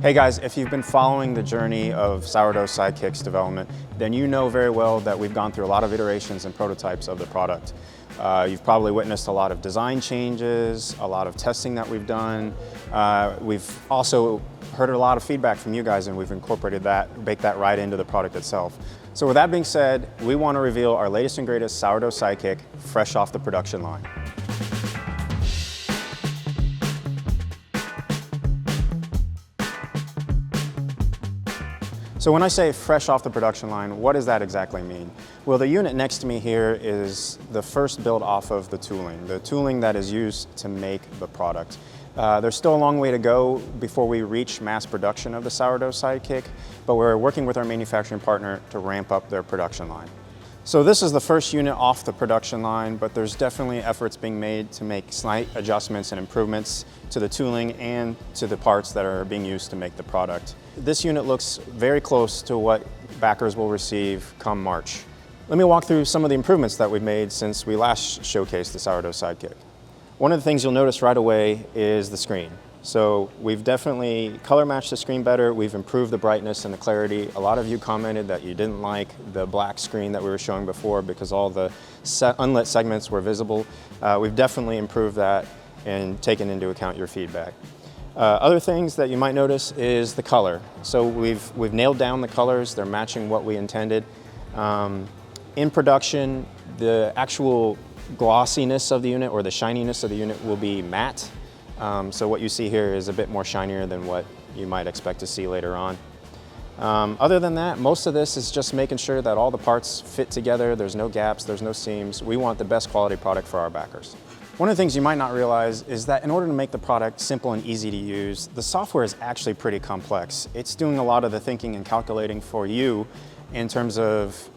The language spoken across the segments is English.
Hey guys, if you've been following the journey of Sourdough Sidekick's development, then you know very well that we've gone through a lot of iterations and prototypes of the product. You've probably witnessed a lot of design changes, a lot of testing that we've done. We've also heard a lot of feedback from you guys, and we've incorporated that, baked that right into the product itself. So with that being said, we want to reveal our latest and greatest Sourdough Sidekick fresh off the production line. So when I say fresh off the production line, what does that exactly mean? Well, the unit next to me here is the first build off of the tooling that is used to make the product. There's still a long way to go before we reach mass production of the Sourdough Sidekick, but we're working with our manufacturing partner to ramp up their production line. So this is the first unit off the production line, but there's definitely efforts being made to make slight adjustments and improvements to the tooling and to the parts that are being used to make the product. This unit looks very close to what backers will receive come March. Let me walk through some of the improvements that we've made since we last showcased the Sourdough Sidekick. One of the things you'll notice right away is the screen. So we've definitely color matched the screen better. We've improved the brightness and the clarity. A lot of you commented that you didn't like the black screen that we were showing before because all the unlit segments were visible. We've definitely improved that and taken into account your feedback. Other things that you might notice is the color. So we've nailed down the colors. They're matching what we intended. In production, the actual glossiness of the unit or the shininess of the unit will be matte. So what you see here is a bit more shinier than what you might expect to see later on. Other than that, most of this is just making sure that all the parts fit together, there's no gaps, there's no seams. We want the best quality product for our backers. One of the things you might not realize is that in order to make the product simple and easy to use, the software is actually pretty complex. It's doing a lot of the thinking and calculating for you in terms of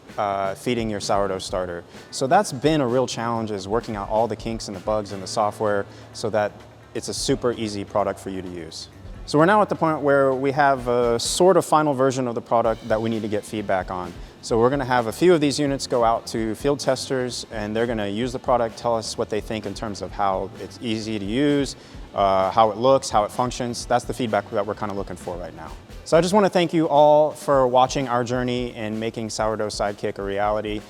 feeding your sourdough starter. So that's been a real challenge, is working out all the kinks and the bugs in the software so that it's a super easy product for you to use. So we're now at the point where we have a sort of final version of the product that we need to get feedback on. So we're going to have a few of these units go out to field testers, and they're going to use the product, tell us what they think in terms of how it's easy to use, how it looks, how it functions. That's the feedback that we're kind of looking for right now. So I just want to thank you all for watching our journey in making Sourdough Sidekick a reality.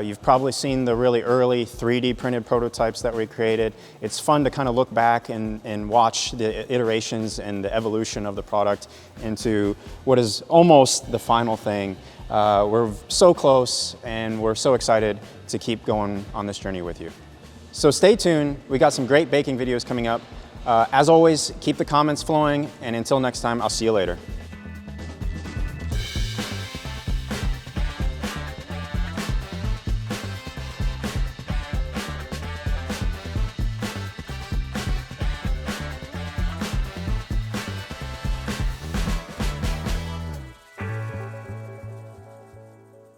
You've probably seen the really early 3D printed prototypes that we created. It's fun to kind of look back and watch the iterations and the evolution of the product into what is almost the final thing. We're so close, and we're so excited to keep going on this journey with you. So stay tuned. We got some great baking videos coming up. As always, keep the comments flowing, and until next time, I'll see you later.